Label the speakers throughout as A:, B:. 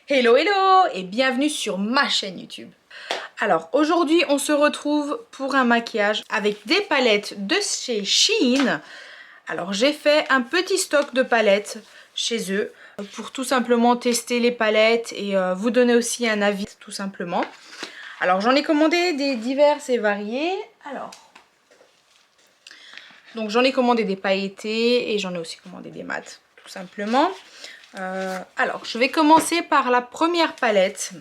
A: Hello hello et bienvenue sur ma chaîne YouTube. Alors aujourd'hui on se retrouve pour un maquillage avec des palettes de chez Shein. Alors j'ai fait un petit stock de palettes chez eux pour tout simplement tester les palettes et vous donner aussi un avis tout simplement. Alors j'en ai commandé des diverses et variées. Donc j'en ai commandé des pailletés et j'en ai aussi commandé des mats tout simplement. Alors je vais commencer par la première palette.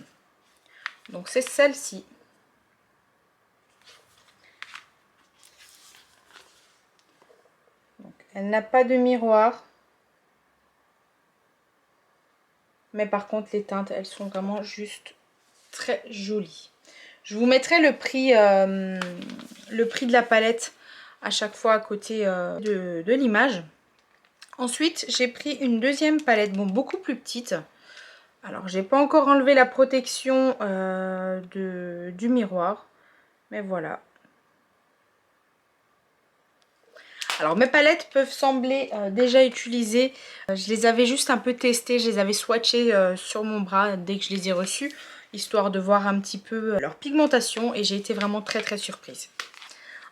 A: Donc c'est celle-ci. Elle n'a pas de miroir. Mais par contre les teintes elles sont vraiment juste très jolies. Je vous mettrai le prix de la palette à chaque fois à côté de l'image. Ensuite j'ai pris une deuxième palette, bon beaucoup plus petite. Alors j'ai pas encore enlevé la protection du miroir. Mais voilà. Alors mes palettes peuvent sembler déjà utilisées. Je les avais juste un peu testées, je les avais swatchées sur mon bras dès que je les ai reçues, histoire de voir un petit peu leur pigmentation et j'ai été vraiment très surprise.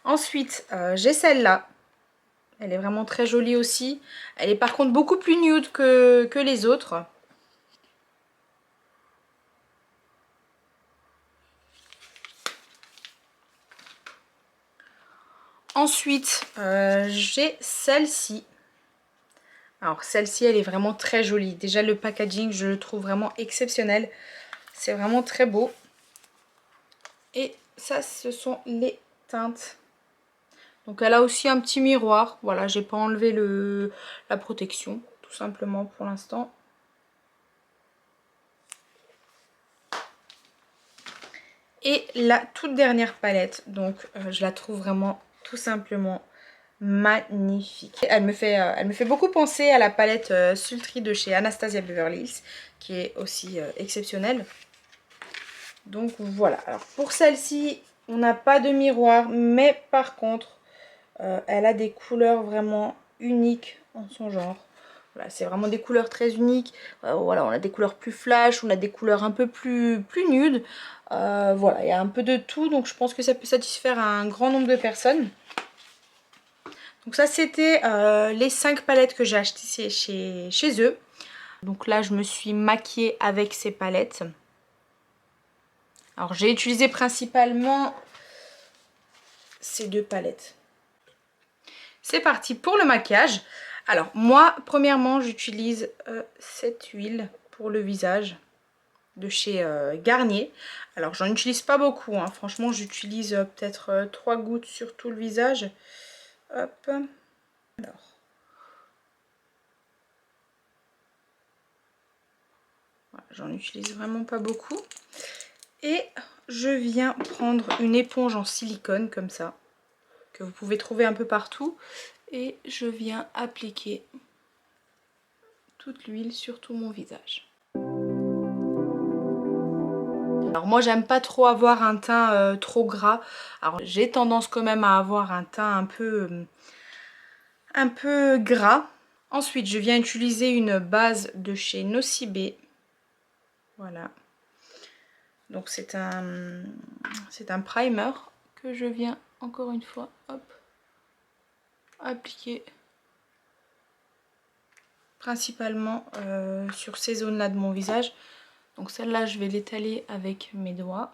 A: Ensuite j'ai celle-là. Elle est vraiment très jolie aussi. Elle est par contre beaucoup plus nude que les autres. Ensuite j'ai celle-ci. Alors celle-ci elle est vraiment très jolie. Déjà le packaging je le trouve vraiment exceptionnel. C'est vraiment très beau. Et ça ce sont les teintes. Donc elle a aussi un petit miroir. Voilà, j'ai pas enlevé la protection tout simplement pour l'instant. Et la toute dernière palette. Donc je la trouve vraiment tout simplement magnifique. Elle me fait beaucoup penser à la palette Sultry de chez Anastasia Beverly Hills, qui est aussi exceptionnelle. Donc voilà. Alors pour celle-ci, on n'a pas de miroir, mais par contre, elle a des couleurs vraiment uniques en son genre. Voilà, c'est vraiment des couleurs très uniques. Voilà, on a des couleurs plus flash, on a des couleurs un peu plus nudes. Voilà, il y a un peu de tout, donc je pense que ça peut satisfaire un grand nombre de personnes. Donc ça c'était les 5 palettes que j'ai achetées chez eux. Donc là je me suis maquillée avec ces palettes. Alors j'ai utilisé principalement ces 2 palettes. C'est parti pour le maquillage. Alors moi premièrement j'utilise cette huile pour le visage de chez Garnier. Alors j'en utilise pas beaucoup, hein. Franchement j'utilise peut-être 3 gouttes sur tout le visage. Hop. Alors. Voilà, j'en utilise vraiment pas beaucoup. Et je viens prendre une éponge en silicone comme ça, que vous pouvez trouver un peu partout. Et je viens appliquer toute l'huile sur tout mon visage. Alors moi j'aime pas trop avoir un teint trop gras. Alors j'ai tendance quand même à avoir un teint un peu gras. Ensuite je viens utiliser une base de chez Nocibé. Voilà. Donc c'est un primer que je viens encore une fois hop, appliquer principalement sur ces zones là de mon visage. Donc celle-là je vais l'étaler avec mes doigts.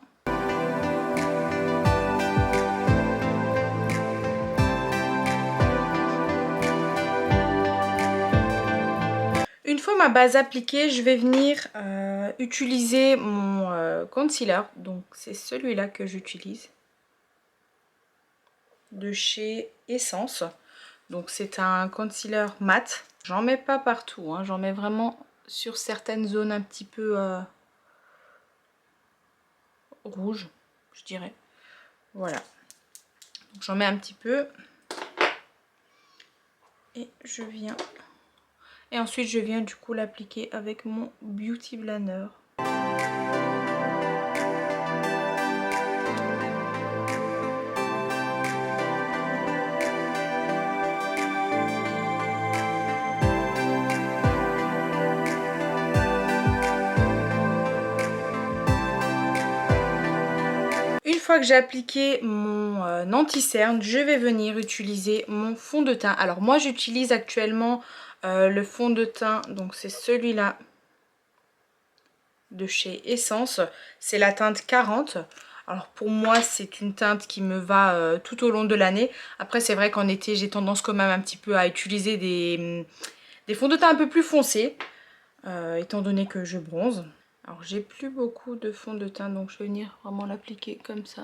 A: Une fois ma base appliquée, je vais venir utiliser mon concealer. Donc c'est celui-là que j'utilise de chez Essence. Donc c'est un concealer mat. J'en mets pas partout, hein. J'en mets vraiment sur certaines zones un petit peu rouges, je dirais. Voilà. J'en mets un petit peu. Et je viens... Et ensuite je viens du coup l'appliquer avec mon Beauty Blender. fois que j'ai appliqué mon anti-cerne, je vais venir utiliser mon fond de teint. Alors moi j'utilise actuellement le fond de teint, donc c'est celui-là de chez Essence. C'est la teinte 40. Alors pour moi c'est une teinte qui me va tout au long de l'année. Après c'est vrai qu'en été j'ai tendance quand même un petit peu à utiliser des fonds de teint un peu plus foncés, étant donné que je bronze. Alors j'ai plus beaucoup de fond de teint, donc je vais venir vraiment l'appliquer comme ça.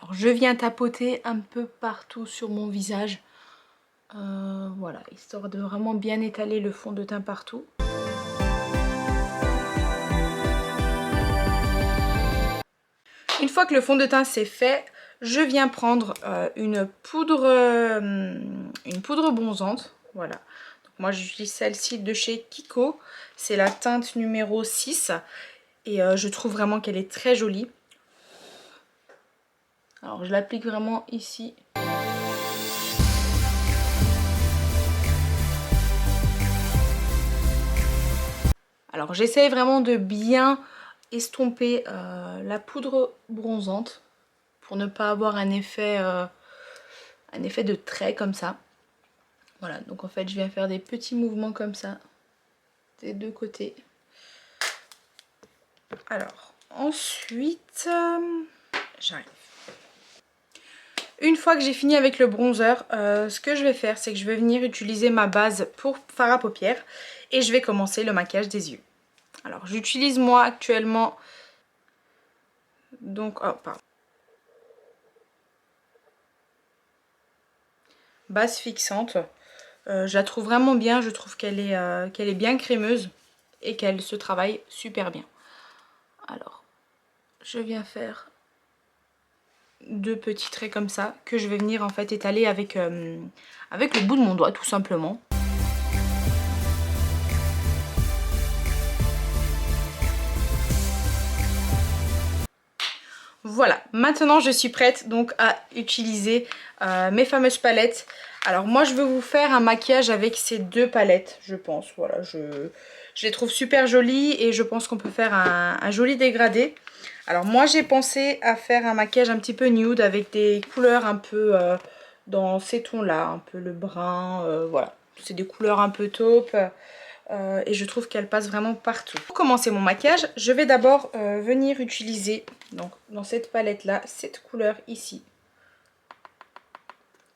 A: Alors je viens tapoter un peu partout sur mon visage. Voilà, histoire de vraiment bien étaler le fond de teint partout. Une fois que le fond de teint c'est fait, je viens prendre une poudre bronzante. Voilà. Donc moi j'utilise celle-ci de chez Kiko. C'est la teinte numéro 6. Et je trouve vraiment qu'elle est très jolie. Alors je l'applique vraiment ici. Alors j'essaye vraiment de bien estomper la poudre bronzante pour ne pas avoir un effet de trait comme ça. Voilà, donc en fait je viens faire des petits mouvements comme ça des deux côtés. Alors ensuite j'arrive. Une fois que j'ai fini avec le bronzer, ce que je vais faire c'est que je vais venir utiliser ma base pour fard à paupières et je vais commencer le maquillage des yeux. Alors j'utilise moi actuellement donc base fixante. Je la trouve vraiment bien, je trouve qu'elle est bien crémeuse et qu'elle se travaille super bien. Alors je viens faire deux petits traits comme ça que je vais venir en fait étaler avec le bout de mon doigt tout simplement. Voilà, maintenant je suis prête donc à utiliser mes fameuses palettes. Alors moi je vais vous faire un maquillage avec ces deux palettes je pense. Voilà, je les trouve super jolies et je pense qu'on peut faire un joli dégradé. Alors moi j'ai pensé à faire un maquillage un petit peu nude avec des couleurs un peu dans ces tons là, un peu le brun, voilà. C'est des couleurs un peu taupe. Et je trouve qu'elle passe vraiment partout. Pour commencer mon maquillage, je vais d'abord venir utiliser donc, dans cette palette là, cette couleur ici,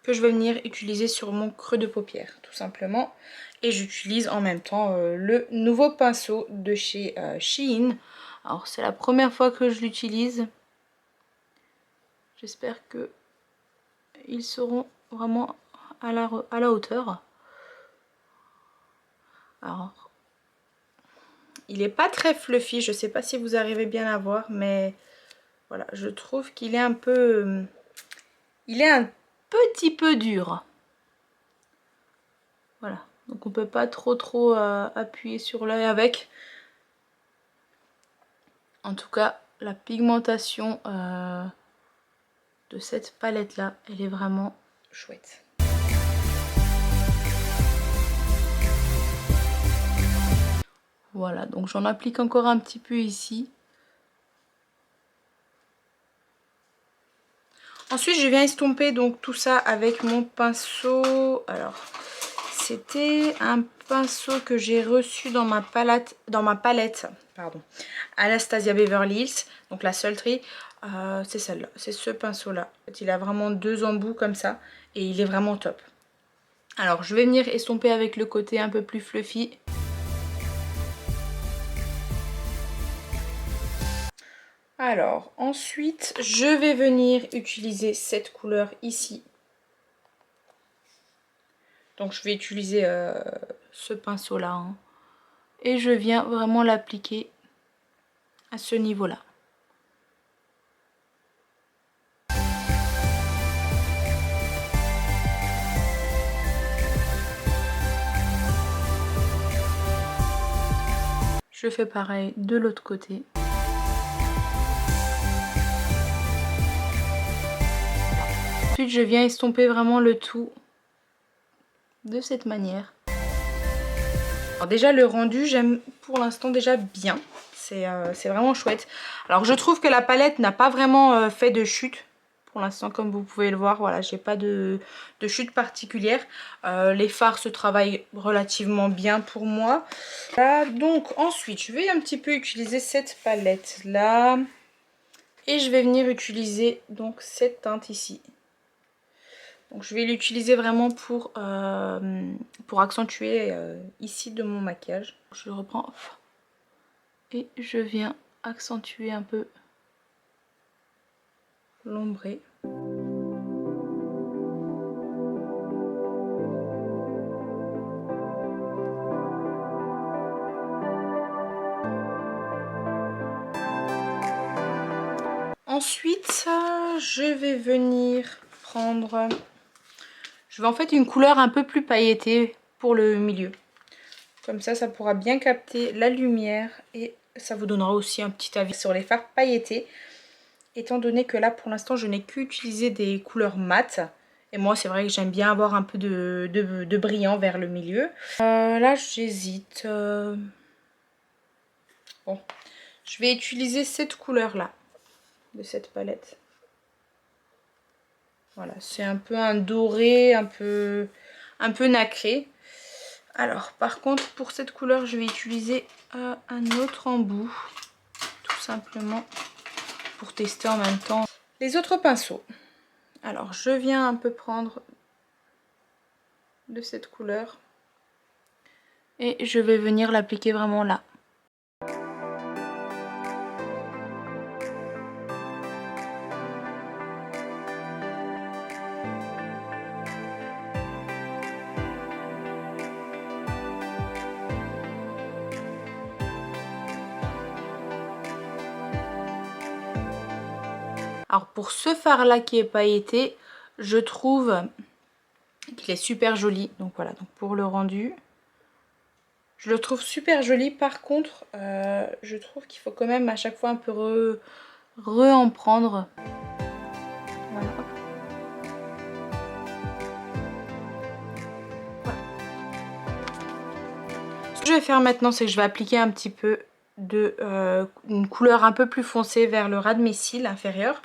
A: que je vais venir utiliser sur mon creux de paupière tout simplement. Et j'utilise en même temps le nouveau pinceau de chez Shein. Alors c'est la première fois que je l'utilise. J'espère que ils seront vraiment à la hauteur. Alors il n'est pas très fluffy, je ne sais pas si vous arrivez bien à voir, mais voilà, je trouve qu'il est un peu... il est un petit peu dur. Voilà, donc on ne peut pas trop appuyer sur l'œil avec. En tout cas, la pigmentation de cette palette là, elle est vraiment chouette. Voilà, donc j'en applique encore un petit peu ici. Ensuite, je viens estomper donc tout ça avec mon pinceau. Alors, c'était un pinceau que j'ai reçu dans ma palette, pardon, Anastasia Beverly Hills, donc la Sultry. C'est celle-là, c'est ce pinceau-là. En fait, il a vraiment deux embouts comme ça et il est vraiment top. Alors, je vais venir estomper avec le côté un peu plus fluffy. Alors, ensuite, je vais venir utiliser cette couleur ici. Donc, je vais utiliser ce pinceau-là. Hein, et je viens vraiment l'appliquer à ce niveau-là. Je fais pareil de l'autre côté. Ensuite, je viens estomper vraiment le tout de cette manière. Alors déjà, le rendu, j'aime pour l'instant déjà bien. C'est vraiment chouette. Alors, je trouve que la palette n'a pas vraiment fait de chute. Pour l'instant, comme vous pouvez le voir, voilà, j'ai pas de chute particulière. Les fards se travaillent relativement bien pour moi. Là, donc ensuite, je vais un petit peu utiliser cette palette là. Et je vais venir utiliser donc cette teinte ici. Donc je vais l'utiliser vraiment pour accentuer ici de mon maquillage. Je le reprends et je viens accentuer un peu l'ombré. Ensuite, je vais venir prendre... Je vais en fait une couleur un peu plus pailletée pour le milieu. Comme ça pourra bien capter la lumière et ça vous donnera aussi un petit avis sur les fards pailletés. Étant donné que là, pour l'instant, je n'ai qu'utilisé des couleurs mates. Et moi, c'est vrai que j'aime bien avoir un peu de brillant vers le milieu. Là, j'hésite. Bon, je vais utiliser cette couleur-là de cette palette. Voilà, c'est un peu un doré, un peu nacré. Alors, par contre, pour cette couleur, je vais utiliser un autre embout, tout simplement, pour tester en même temps les autres pinceaux. Alors, je viens un peu prendre de cette couleur et je vais venir l'appliquer vraiment là. Alors pour ce fard là qui est pailleté, je trouve qu'il est super joli. Donc voilà, donc pour le rendu, je le trouve super joli. Par contre, je trouve qu'il faut quand même à chaque fois un peu en prendre. Voilà. Voilà. Ce que je vais faire maintenant, c'est que je vais appliquer un petit peu une couleur un peu plus foncée vers le ras de mes cils inférieurs.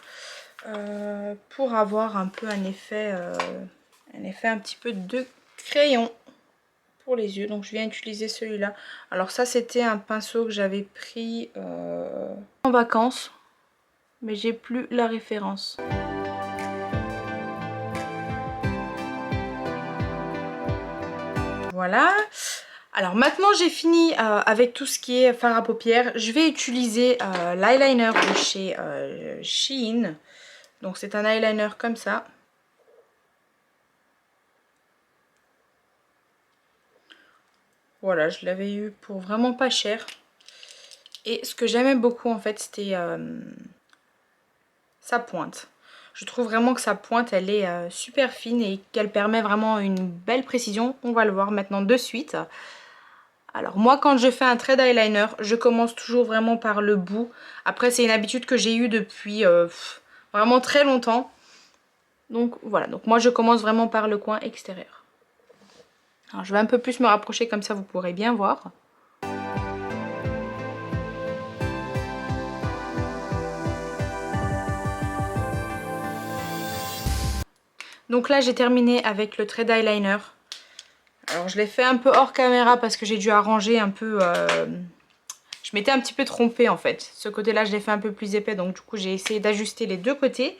A: Pour avoir un peu un effet un petit peu de crayon pour les yeux. Donc je viens utiliser celui-là. Alors ça, c'était un pinceau que j'avais pris en vacances, mais j'ai plus la référence. Voilà. Alors maintenant j'ai fini avec tout ce qui est fard à paupières. Je vais utiliser l'eyeliner de chez Shein. Donc c'est un eyeliner comme ça. Voilà, je l'avais eu pour vraiment pas cher. Et ce que j'aimais beaucoup en fait, c'était sa pointe. Je trouve vraiment que sa pointe, elle est super fine et qu'elle permet vraiment une belle précision. On va le voir maintenant de suite. Alors moi, quand je fais un trait d'eyeliner, je commence toujours vraiment par le bout. Après, c'est une habitude que j'ai eue depuis vraiment très longtemps. Donc voilà, donc moi je commence vraiment par le coin extérieur. Alors je vais un peu plus me rapprocher, comme ça vous pourrez bien voir. Donc là j'ai terminé avec le trait d'eyeliner. Alors je l'ai fait un peu hors caméra parce que j'ai dû arranger un peu... Je m'étais un petit peu trompée en fait. Ce côté là je l'ai fait un peu plus épais, donc du coup j'ai essayé d'ajuster les deux côtés.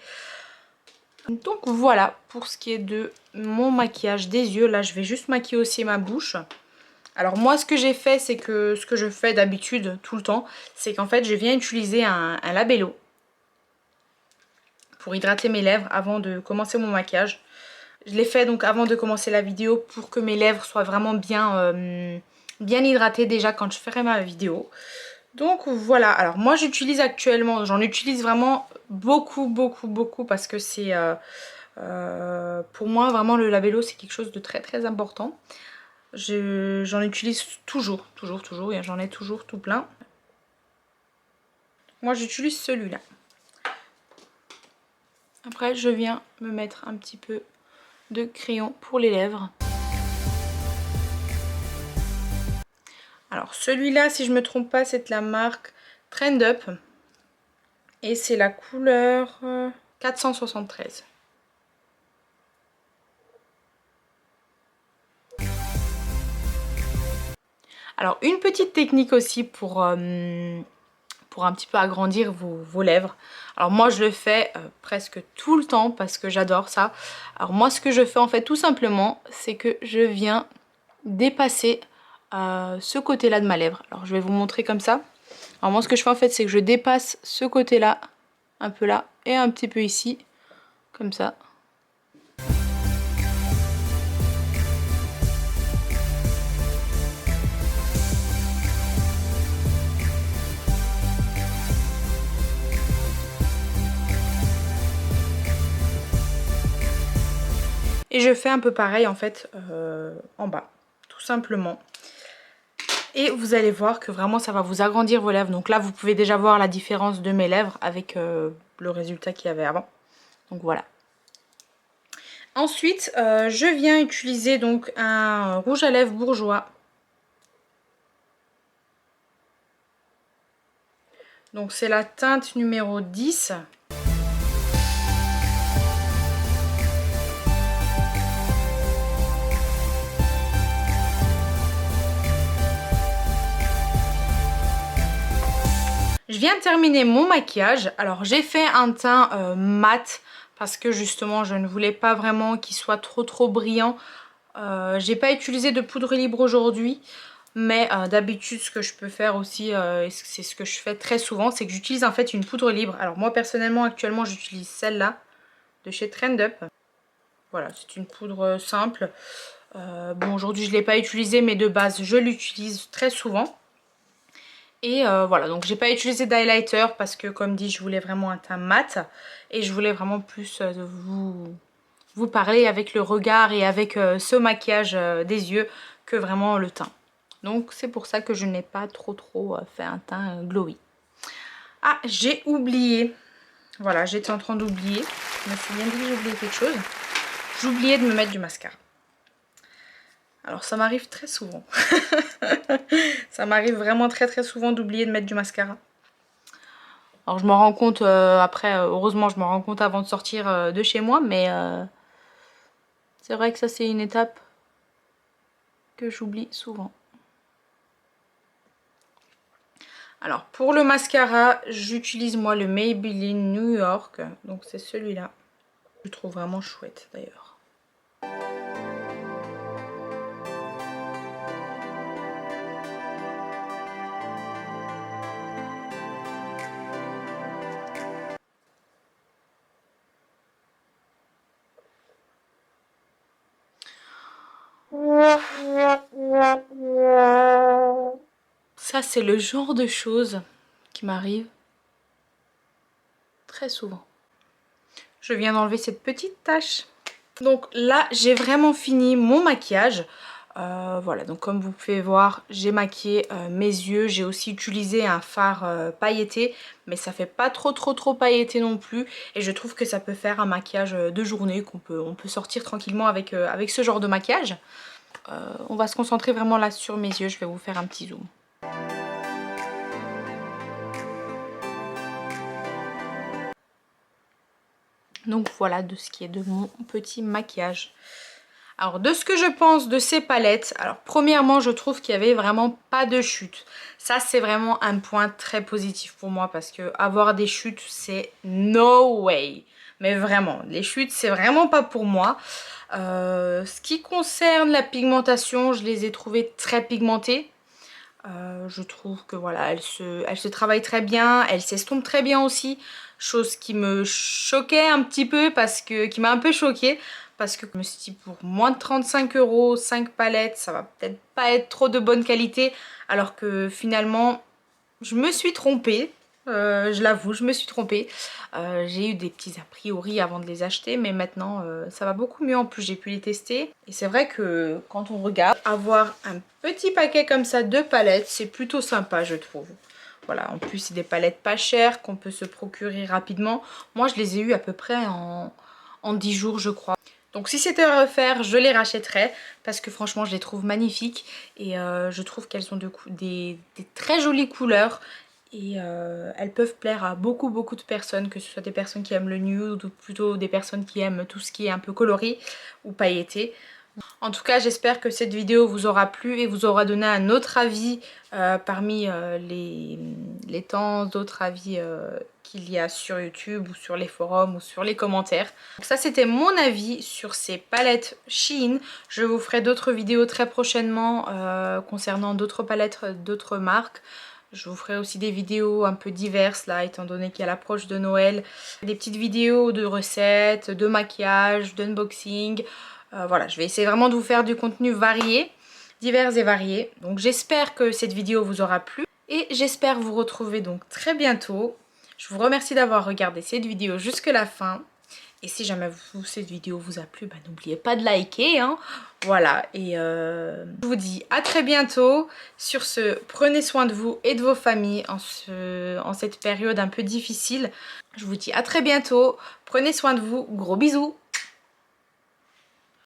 A: Donc voilà pour ce qui est de mon maquillage des yeux. Là je vais juste maquiller aussi ma bouche. Alors moi ce que j'ai fait, c'est que ce que je fais d'habitude tout le temps, c'est qu'en fait je viens utiliser un labello pour hydrater mes lèvres avant de commencer mon maquillage. Je l'ai fait donc avant de commencer la vidéo pour que mes lèvres soient vraiment bien hydratées déjà quand je ferai ma vidéo. Donc voilà, alors moi j'utilise actuellement, j'en utilise vraiment beaucoup parce que c'est pour moi vraiment le labello c'est quelque chose de très important. J'en utilise toujours, et j'en ai toujours tout plein. Moi j'utilise celui-là. Après je viens me mettre un petit peu de crayon pour les lèvres. Alors celui-là, si je me trompe pas, c'est de la marque Trend Up. Et c'est la couleur 473. Alors une petite technique aussi pour un petit peu agrandir vos lèvres. Alors moi je le fais presque tout le temps parce que j'adore ça. Alors moi ce que je fais en fait tout simplement, c'est que je viens dépasser ce côté-là de ma lèvre. Alors je vais vous montrer comme ça. Alors moi ce que je fais en fait, c'est que je dépasse ce côté-là, un peu là et un petit peu ici, comme ça. Et je fais un peu pareil en fait en bas, tout simplement. Et vous allez voir que vraiment ça va vous agrandir vos lèvres. Donc là vous pouvez déjà voir la différence de mes lèvres avec le résultat qu'il y avait avant. Donc voilà. Ensuite je viens utiliser donc un rouge à lèvres bourgeois. Donc c'est la teinte numéro 10. Je viens de terminer mon maquillage. Alors j'ai fait un teint mat parce que justement je ne voulais pas vraiment qu'il soit trop brillant. J'ai pas utilisé de poudre libre aujourd'hui. Mais d'habitude ce que je peux faire aussi, c'est ce que je fais très souvent, c'est que j'utilise en fait une poudre libre. Alors moi personnellement actuellement j'utilise celle-là de chez Trend Up. Voilà, c'est une poudre simple. Bon aujourd'hui je ne l'ai pas utilisée mais de base je l'utilise très souvent. Et voilà, donc j'ai pas utilisé d'highlighter parce que comme dit je voulais vraiment un teint mat. Et je voulais vraiment plus vous parler avec le regard et avec ce maquillage des yeux que vraiment le teint. Donc c'est pour ça que je n'ai pas trop fait un teint glowy. Ah, j'ai oublié. Voilà, j'étais en train d'oublier. Je me suis bien dit que j'ai oublié quelque chose. J'oubliais de me mettre du mascara. Alors ça m'arrive très souvent. Ça m'arrive vraiment très souvent d'oublier de mettre du mascara. Alors je m'en rends compte après, heureusement je m'en rends compte avant de sortir de chez moi. Mais c'est vrai que ça c'est une étape que j'oublie souvent. Alors pour le mascara, j'utilise moi le Maybelline New York. Donc c'est celui-là. Je le trouve vraiment chouette d'ailleurs. Ça c'est le genre de choses qui m'arrive très souvent. Je viens d'enlever cette petite tache. Donc là j'ai vraiment fini mon maquillage. Voilà, donc comme vous pouvez voir, j'ai maquillé mes yeux. J'ai aussi utilisé un fard pailleté, mais ça fait pas trop pailleté non plus. Et je trouve que ça peut faire un maquillage de journée, on peut sortir tranquillement avec ce genre de maquillage. On va se concentrer vraiment là sur mes yeux. Je vais vous faire un petit zoom. Donc voilà de ce qui est de mon petit maquillage. Alors de ce que je pense de ces palettes, alors premièrement je trouve qu'il n'y avait vraiment pas de chute. Ça c'est vraiment un point très positif pour moi parce que avoir des chutes c'est no way. Mais vraiment, les chutes c'est vraiment pas pour moi. Ce qui concerne la pigmentation, je les ai trouvées très pigmentées. Je trouve que voilà, elle se travaille très bien, elle s'estompe très bien aussi. Chose qui me choquait un petit peu qui m'a un peu choquée. Parce que je me suis dit pour moins de 35 €, 5 palettes, ça va peut-être pas être trop de bonne qualité. Alors que finalement, je me suis trompée. Je l'avoue, je me suis trompée. J'ai eu des petits a priori avant de les acheter, mais maintenant ça va beaucoup mieux. En plus, j'ai pu les tester. Et c'est vrai que quand on regarde, avoir un petit paquet comme ça de palettes, c'est plutôt sympa, je trouve. Voilà, en plus, c'est des palettes pas chères qu'on peut se procurer rapidement. Moi, je les ai eu à peu près en 10 jours, je crois. Donc si c'était à refaire, je les rachèterais parce que franchement, je les trouve magnifiques. Et je trouve qu'elles ont des très jolies couleurs. Et elles peuvent plaire à beaucoup de personnes, que ce soit des personnes qui aiment le nude ou plutôt des personnes qui aiment tout ce qui est un peu coloré ou pailleté. En tout cas, j'espère que cette vidéo vous aura plu et vous aura donné un autre avis parmi les tant d'autres avis qu'il y a sur YouTube ou sur les forums ou sur les commentaires. Donc ça, c'était mon avis sur ces palettes Shein. Je vous ferai d'autres vidéos très prochainement concernant d'autres palettes d'autres marques. Je vous ferai aussi des vidéos un peu diverses là, étant donné qu'il y a l'approche de Noël. Des petites vidéos de recettes, de maquillage, d'unboxing. Voilà, je vais essayer vraiment de vous faire du contenu varié, divers et variés. Donc j'espère que cette vidéo vous aura plu. Et j'espère vous retrouver donc très bientôt. Je vous remercie d'avoir regardé cette vidéo jusque la fin. Et si jamais cette vidéo vous a plu, bah, n'oubliez pas de liker, hein. Voilà, et je vous dis à très bientôt. Sur ce, prenez soin de vous et de vos familles en cette période un peu difficile. Je vous dis à très bientôt. Prenez soin de vous. Gros bisous.